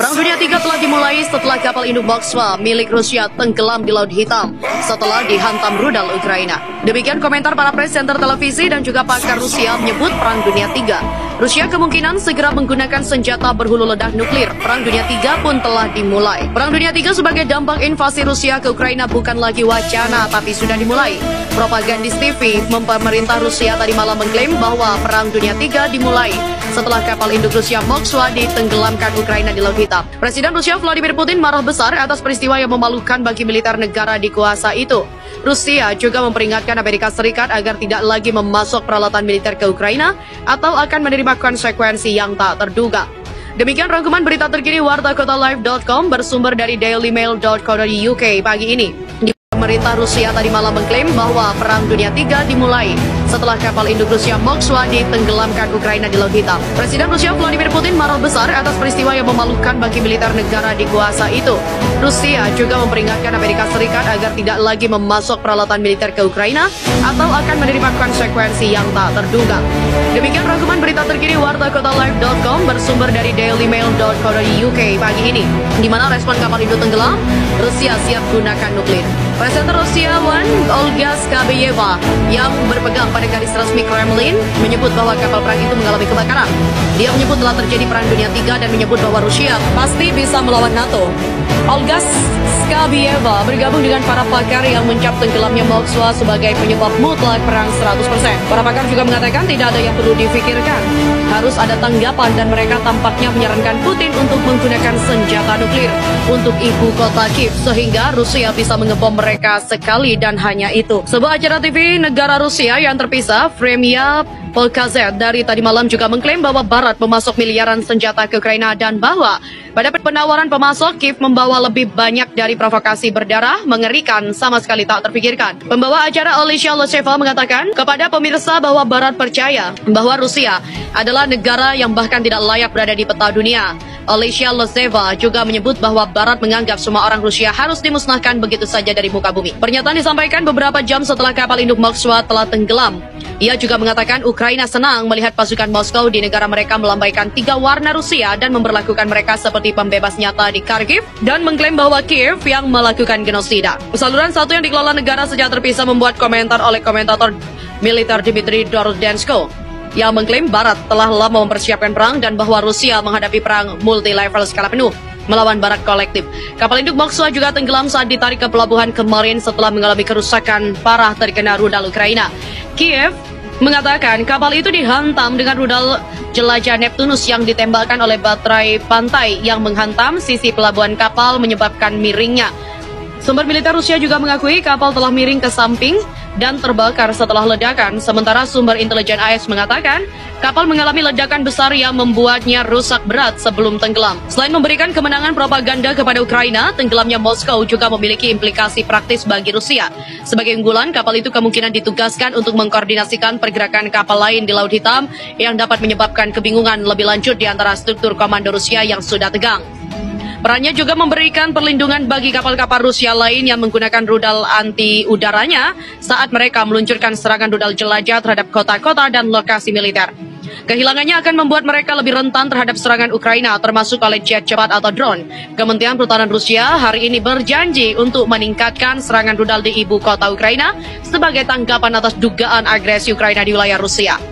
Perang Dunia III telah dimulai setelah kapal induk Moskva milik Rusia tenggelam di Laut Hitam setelah dihantam rudal Ukraina. Demikian komentar para presenter televisi dan juga pakar Rusia menyebut Perang Dunia III. Rusia kemungkinan segera menggunakan senjata berhulu ledak nuklir. Perang Dunia III pun telah dimulai. Perang Dunia III sebagai dampak invasi Rusia ke Ukraina bukan lagi wacana, tapi sudah dimulai. Propagandis TV pemerintah Rusia tadi malam mengklaim bahwa Perang Dunia III dimulai setelah kapal induk Rusia Moskva ditenggelamkan Ukraina di Laut Hitam. Presiden Rusia Vladimir Putin marah besar atas peristiwa yang memalukan bagi militer negara dikuasa itu. Rusia juga memperingatkan Amerika Serikat agar tidak lagi memasok peralatan militer ke Ukraina atau akan menerima konsekuensi yang tak terduga. Demikian rangkuman berita terkini wartakotalive.com bersumber dari dailymail.co.uk pagi ini. Pemerintah Rusia tadi malam mengklaim bahwa Perang Dunia III dimulai setelah kapal induk Rusia Moskva ditenggelamkan Ukraina di Laut Hitam. Presiden Rusia Vladimir Putin marah besar atas peristiwa yang memalukan bagi militer negara dikuasa itu. Rusia juga memperingatkan Amerika Serikat agar tidak lagi memasok peralatan militer ke Ukraina atau akan menerima konsekuensi yang tak terduga. Demikian rangkuman berita terkini wartakotalive.com bersumber dari dailymail.co.uk pagi ini. Di mana respon kapal induk tenggelam, Rusia siap gunakan nuklir. Presenter Rusia One, Olga Skabeyeva, yang berpegang pada garis resmi Kremlin, menyebut bahwa kapal perang itu mengalami kebakaran. Dia menyebut telah terjadi Perang Dunia III dan menyebut bahwa Rusia pasti bisa melawan NATO. Olga Skabeyeva bergabung dengan para pakar yang mencap tenggelamnya Moskva sebagai penyebab mutlak perang 100%. Para pakar juga mengatakan tidak ada yang perlu difikirkan. Harus ada tanggapan dan mereka tampaknya menyarankan Putin untuk menggunakan senjata nuklir untuk ibu kota Kiev sehingga Rusia bisa mengebom mereka sekali dan hanya itu. Sebuah acara TV negara Rusia yang terpisah, Vremya Polkazet dari tadi malam juga mengklaim bahwa Barat memasok miliaran senjata ke Ukraina dan bahwa pada penawaran pemasok, Kiev membawa lebih banyak dari provokasi berdarah, mengerikan, sama sekali tak terpikirkan. Pembawa acara Olesya Loseva mengatakan kepada pemirsa bahwa Barat percaya bahwa Rusia adalah negara yang bahkan tidak layak berada di peta dunia. Olesya Loseva juga menyebut bahwa Barat menganggap semua orang Rusia harus dimusnahkan begitu saja dari muka bumi. Pernyataan disampaikan beberapa jam setelah kapal induk Moskva telah tenggelam. Ia juga mengatakan Ukraina senang melihat pasukan Moskow di negara mereka melambaikan 3 warna Rusia dan memperlakukan mereka seperti pembebas nyata di Kharkiv dan mengklaim bahwa Kiev yang melakukan genosida. Saluran satu yang dikelola negara secara terpisah membuat komentar oleh komentator militer Dmitry Dordensko yang mengklaim Barat telah lama mempersiapkan perang dan bahwa Rusia menghadapi perang multi-level skala penuh melawan Barat kolektif. Kapal induk Moskva juga tenggelam saat ditarik ke pelabuhan kemarin setelah mengalami kerusakan parah terkena rudal Ukraina. Kiev mengatakan kapal itu dihantam dengan rudal jelajah Neptunus yang ditembakkan oleh baterai pantai yang menghantam sisi pelabuhan kapal menyebabkan miringnya. Sumber militer Rusia juga mengakui kapal telah miring ke samping dan terbakar setelah ledakan, sementara sumber intelijen AS mengatakan kapal mengalami ledakan besar yang membuatnya rusak berat sebelum tenggelam. Selain memberikan kemenangan propaganda kepada Ukraina, tenggelamnya Moskow juga memiliki implikasi praktis bagi Rusia. Sebagai unggulan, kapal itu kemungkinan ditugaskan untuk mengkoordinasikan pergerakan kapal lain di Laut Hitam yang dapat menyebabkan kebingungan lebih lanjut di antara struktur komando Rusia yang sudah tegang. Perannya juga memberikan perlindungan bagi kapal-kapal Rusia lain yang menggunakan rudal anti-udaranya saat mereka meluncurkan serangan rudal jelajah terhadap kota-kota dan lokasi militer. Kehilangannya akan membuat mereka lebih rentan terhadap serangan Ukraina, termasuk oleh jet cepat atau drone. Kementerian Pertahanan Rusia hari ini berjanji untuk meningkatkan serangan rudal di ibu kota Ukraina sebagai tanggapan atas dugaan agresi Ukraina di wilayah Rusia.